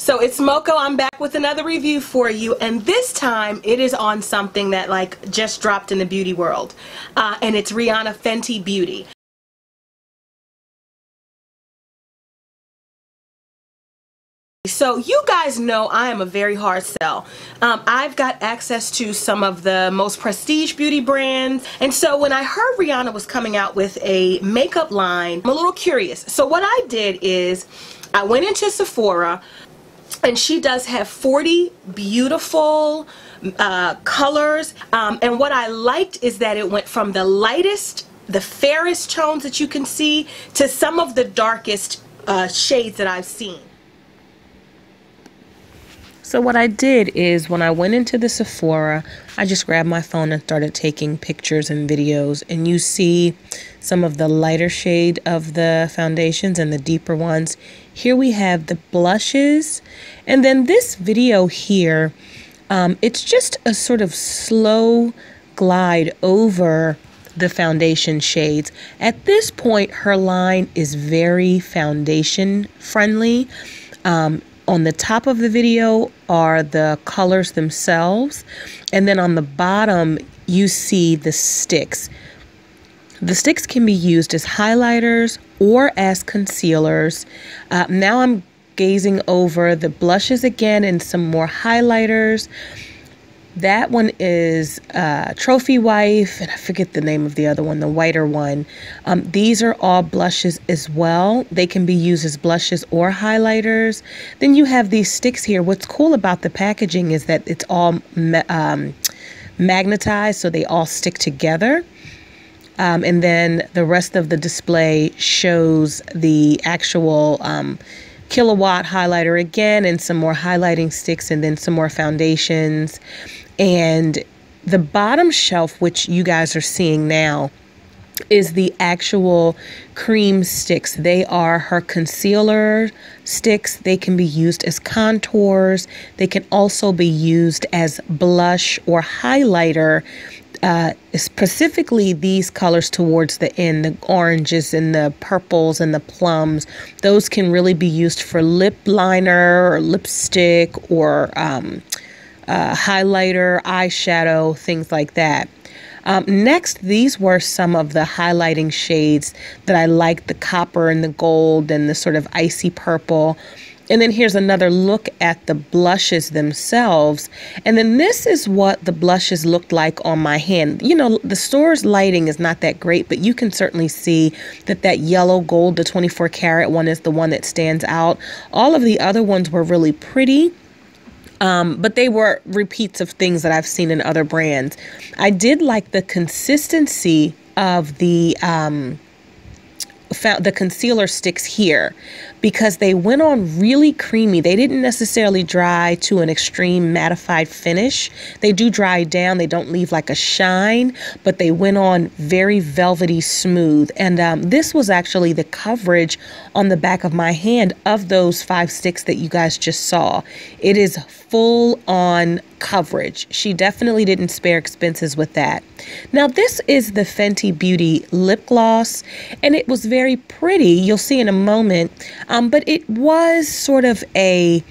So it's Moko. I'm back with another review for you, and this time it is on something that like just dropped in the beauty world, and it's Rihanna Fenty Beauty. So you guys know I am a very hard sell. I've got access to some of the most prestige beauty brands, and so when I heard Rihanna was coming out with a makeup line, I'm a little curious. So what I did is I went into Sephora, and she does have 40 beautiful colors, and what I liked is that it went from the lightest, the fairest tones that you can see to some of the darkest shades that I've seen. So what I did is when I went into the Sephora, I just grabbed my phone and started taking pictures and videos, and you see some of the lighter shade of the foundations and the deeper ones. Here we have the blushes, and then this video here, it's just a sort of slow glide over the foundation shades. At this point, her line is very foundation friendly. On the top of the video are the colors themselves, and then on the bottom you see the sticks. The sticks can be used as highlighters or as concealers. Now I'm gazing over the blushes again and some more highlighters. That one is Trophy Wife, and I forget the name of the other one, the whiter one. These are all blushes as well. They can be used as blushes or highlighters. Then you have these sticks here. What's cool about the packaging is that it's all magnetized, so they all stick together. And then the rest of the display shows the actual kilowatt highlighter again, and some more highlighting sticks, and then some more foundations. And the bottom shelf, which you guys are seeing now, is the actual cream sticks. They are her concealer sticks. They can be used as contours. They can also be used as blush or highlighter. Specifically these colors towards the end, the oranges and the purples and the plums, those can really be used for lip liner or lipstick or highlighter, eyeshadow, things like that. Next, these were some of the highlighting shades that I liked, the copper and the gold and the sort of icy purple. And then here's another look at the blushes themselves. And then this is what the blushes looked like on my hand. You know, the store's lighting is not that great, but you can certainly see that that yellow gold, the 24 karat one, is the one that stands out. All of the other ones were really pretty. But they were repeats of things that I've seen in other brands. I did like the consistency of the concealer sticks here, because they went on really creamy. They didn't necessarily dry to an extreme mattified finish. They do dry down. They don't leave like a shine, but they went on very velvety smooth. And this was actually the coverage on the back of my hand of those 5 sticks that you guys just saw. It is full on coverage. She definitely didn't spare expenses with that. Now this is the Fenty Beauty lip gloss, and it was very pretty. You'll see in a moment. But it was sort of I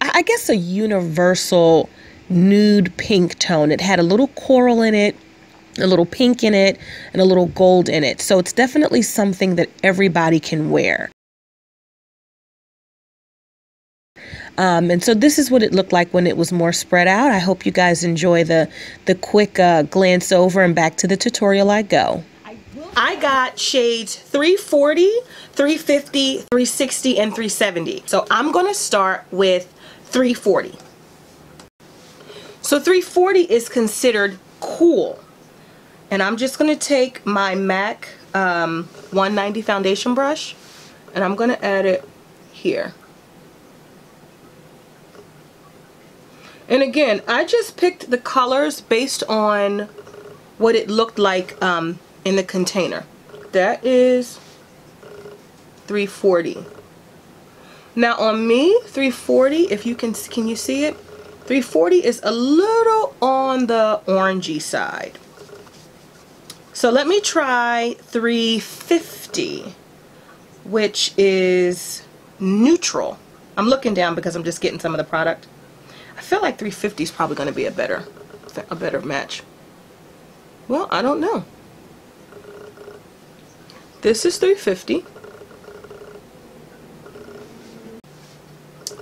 guess a universal nude pink tone. It had a little coral in it, a little pink in it, and a little gold in it. So it's definitely something that everybody can wear. And so this is what it looked like when it was more spread out. I hope you guys enjoy the quick glance over, and back to the tutorial I go. I got shades 340, 350, 360, and 370. So I'm going to start with 340. So 340 is considered cool. And I'm just going to take my MAC 190 foundation brush, and I'm going to add it here. And again, I just picked the colors based on what it looked like in the container. That is 340. Now on me, 340, if you can you see it? 340 is a little on the orangey side. So let me try 350, which is neutral. I'm looking down because I'm just getting some of the product. I feel like 350 is probably going to be a better match. Well, I don't know. This is 350.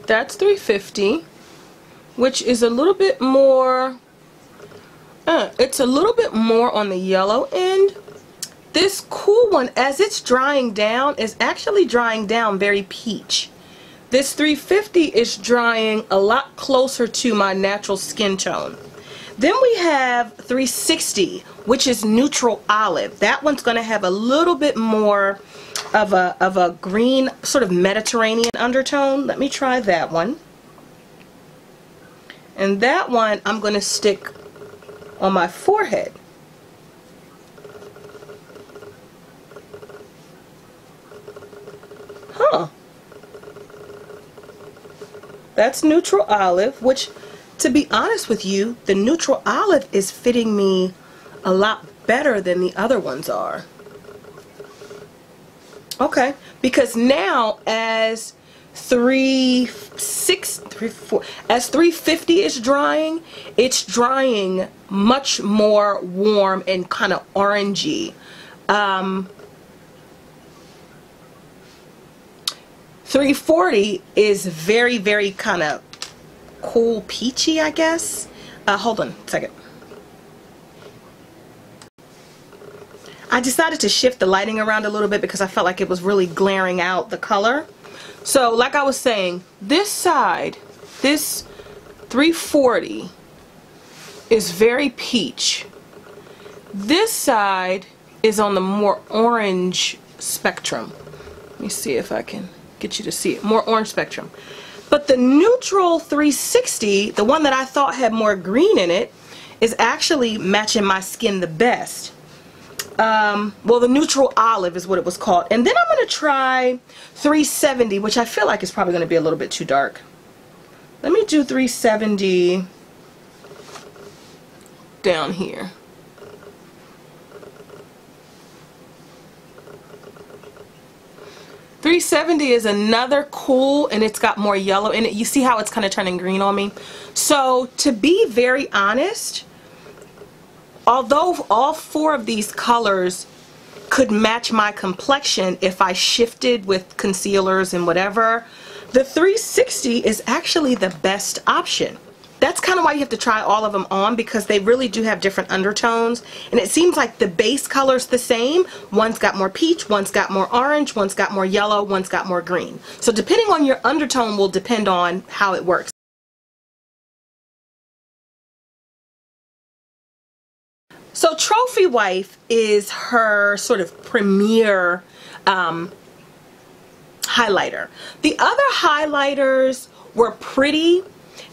That's 350, which is a little bit more, it's a little bit more on the yellow end. This cool one, as it's drying down, is actually drying down very peach. This 350 is drying a lot closer to my natural skin tone. Then we have 360, which is neutral olive. That one's going to have a little bit more of a green, sort of Mediterranean undertone. Let me try that one. And that one I'm going to stick on my forehead. Huh. That's neutral olive, which, to be honest with you, the neutral olive is fitting me a lot better than the other ones are. Okay, because now as 350 is drying, it's drying much more warm and kind of orangey. 340 is very, very kind of cool peachy, I guess. Hold on a second. I decided to shift the lighting around a little bit because I felt like it was really glaring out the color. So like I was saying, this side, this 340 is very peach. This side is on the more orange spectrum. Let me see if I can get you to see it. More orange spectrum. But the neutral 360, the one that I thought had more green in it, is actually matching my skin the best. Well, the neutral olive is what it was called. And then I'm going to try 370, which I feel like is probably going to be a little bit too dark. Let me do 370 down here. .370 is another cool, and it's got more yellow in it. You see how it's kind of turning green on me? So to be very honest, although all four of these colors could match my complexion if I shifted with concealers and whatever, the 360 is actually the best option. That's kind of why you have to try all of them on, because they really do have different undertones, and it seems like the base color's the same. One's got more peach, one's got more orange, one's got more yellow, one's got more green. So depending on your undertone will depend on how it works. So Trophy Wife is her sort of premier highlighter. The other highlighters were pretty.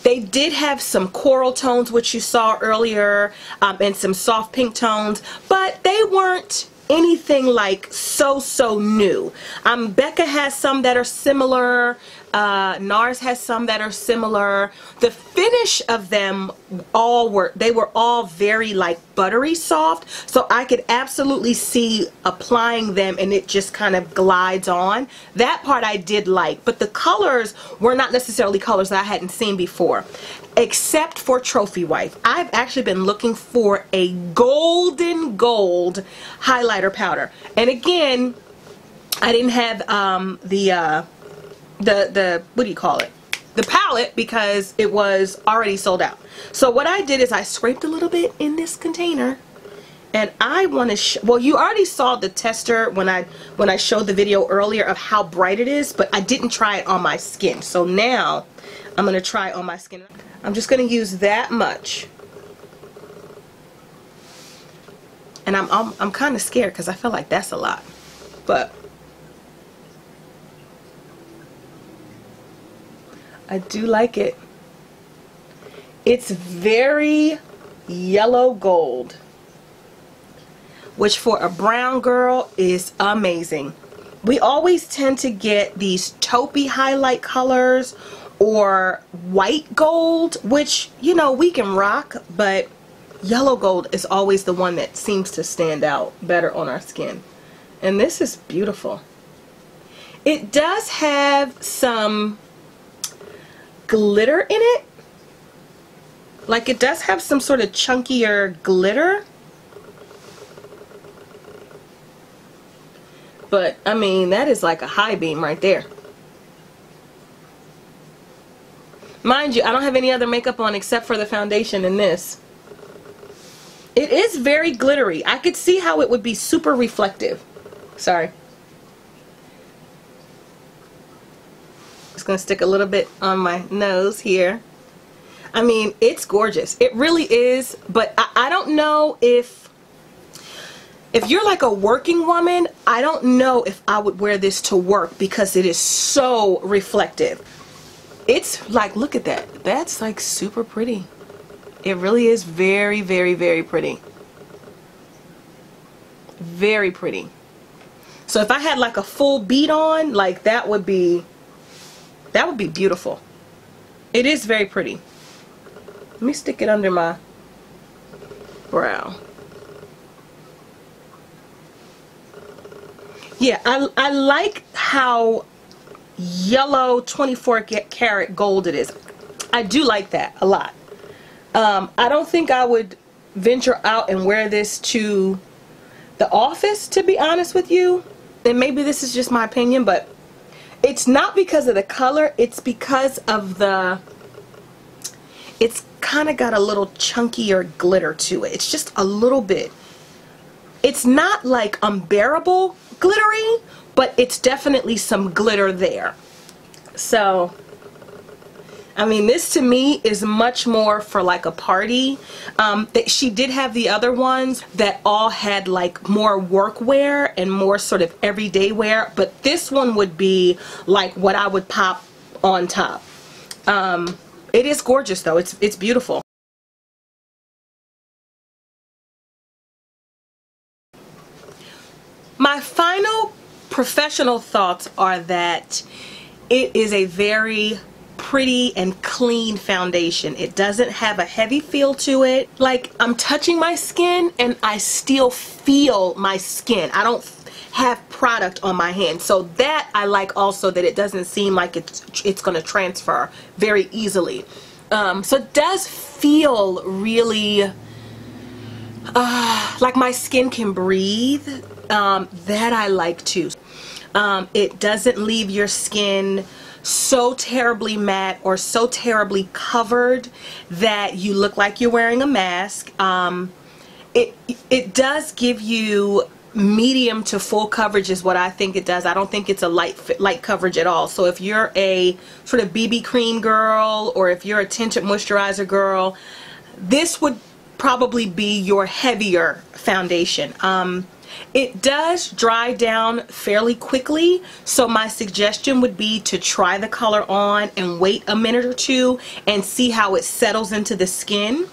They did have some coral tones, which you saw earlier, and some soft pink tones, but they weren't anything like so new. Becca has some that are similar. NARS has some that are similar. The finish of them they were all very like buttery soft, so I could absolutely see applying them and it just kind of glides on. That part I did like, but the colors were not necessarily colors that I hadn't seen before, except for Trophy Wife. I've actually been looking for a golden gold highlighter powder, and again, I didn't have the what do you call it? The palette, because it was already sold out. So what I did is I scraped a little bit in this container, and I want to well, you already saw the tester when I showed the video earlier of how bright it is, but I didn't try it on my skin. So now I'm going to try it on my skin. I'm just going to use that much. And I'm kind of scared because I feel like that's a lot. But I do like it. It's very yellow gold, which for a brown girl is amazing. We always tend to get these taupey highlight colors or white gold, which, you know, we can rock, but yellow gold is always the one that seems to stand out better on our skin. And this is beautiful. It does have some glitter in it. Like, it does have some sort of chunkier glitter. But, I mean, that is like a high beam right there. Mind you, I don't have any other makeup on except for the foundation and this. It is very glittery. I could see how it would be super reflective. Sorry. Just gonna stick a little bit on my nose here. I mean, it's gorgeous. It really is, but I don't know if you're like a working woman, I don't know if I would wear this to work because it is so reflective. It's like, look at that. That's like super pretty. It really is very, very, very pretty. Very pretty. So if I had like a full bead on, like that would be beautiful. It is very pretty. Let me stick it under my brow. Yeah, I like how yellow 24 karat gold it is. I do like that a lot. I don't think I would venture out and wear this to the office, to be honest with you. And maybe this is just my opinion, but it's not because of the color, it's because of it's kind of got a little chunkier glitter to it. It's just a little bit. It's not like unbearable glittery, but it's definitely some glitter there. So, I mean, this to me is much more for like a party. She did have the other ones that all had like more workwear and more sort of everyday wear, but this one would be like what I would pop on top. It is gorgeous though. It's beautiful. My final professional thoughts are that it is a very pretty and clean foundation. It doesn't have a heavy feel to it. Like, I'm touching my skin and I still feel my skin. I don't have product on my hand. So that I like also, that it doesn't seem like it's going to transfer very easily. So it does feel really like my skin can breathe. That I like too. It doesn't leave your skin so terribly matte or so terribly covered that you look like you're wearing a mask. It does give you medium to full coverage is what I think it does. I don't think it's a light coverage at all. So if you're a sort of BB cream girl, or if you're a tinted moisturizer girl, this would probably be your heavier foundation. It does dry down fairly quickly, so my suggestion would be to try the color on and wait a minute or two and see how it settles into the skin.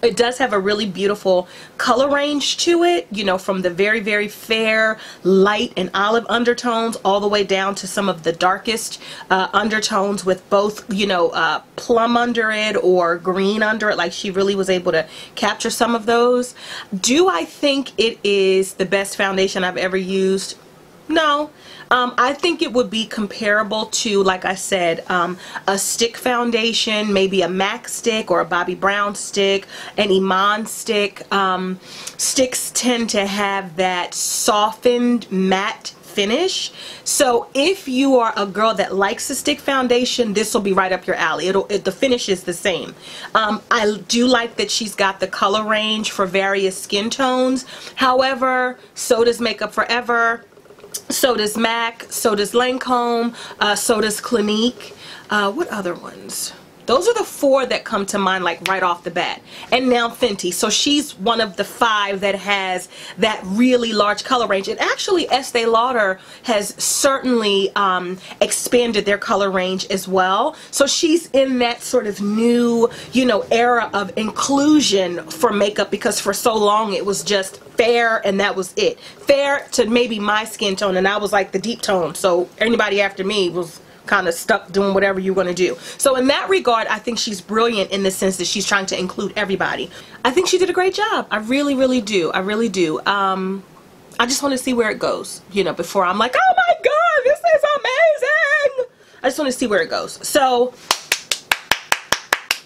It does have a really beautiful color range to it, you know, from the very, very fair, light and olive undertones all the way down to some of the darkest undertones with both, you know, plum under it or green under it. Like, she really was able to capture some of those. Do I think it is the best foundation I've ever used? No. I think it would be comparable to, like I said, a stick foundation, maybe a MAC stick or a Bobbi Brown stick, an Iman stick. Sticks tend to have that softened matte finish. So if you are a girl that likes a stick foundation, this will be right up your alley. The finish is the same. I do like that she's got the color range for various skin tones. However, so does Makeup Forever. So does MAC, so does Lancome, so does Clinique. What other ones? Those are the four that come to mind, like right off the bat. And now Fenty. So she's one of the 5 that has that really large color range. And actually Estee Lauder has certainly expanded their color range as well. So she's in that sort of new, you know, era of inclusion for makeup, because for so long it was just fair and that was it. Fair to maybe my skin tone, and I was like the deep tone. So anybody after me was kind of stuck doing whatever you're going to do. So in that regard, I think she's brilliant in the sense that she's trying to include everybody. I think she did a great job. I really, really do. I really do. I just want to see where it goes, you know, before I'm like, oh my god, this is amazing. I just want to see where it goes. So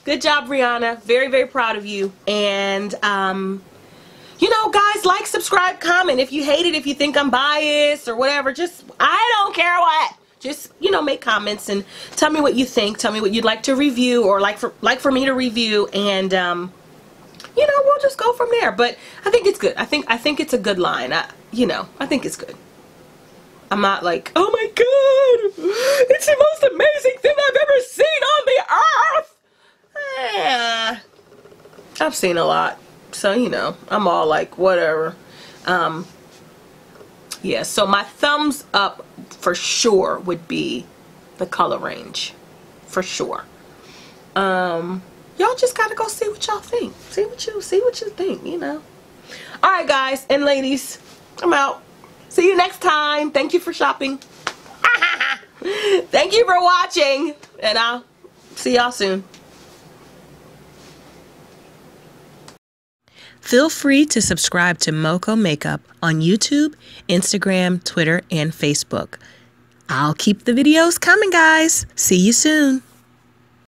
Good job, Rihanna. Very, very proud of you. And, you know, guys, like, subscribe, comment. If you hate it, if you think I'm biased or whatever, just, I don't care what. Just, you know, make comments and tell me what you think. Tell me what you'd like to review or like for me to review. And, you know, we'll just go from there. But I think it's good. I think it's a good line. You know, I think it's good. I'm not like, oh my God, it's the most amazing thing I've ever seen on the earth. I've seen a lot, so you know, I'm all like, whatever. Yeah, so my thumbs up for sure would be the color range, for sure. Y'all just gotta go see what y'all think. See what you think, you know. All right, guys and ladies, I'm out. See you next time. Thank you for shopping. Thank you for watching, and I'll see y'all soon. Feel free to subscribe to Moco Makeup on YouTube, Instagram, Twitter, and Facebook. I'll keep the videos coming, guys. See you soon.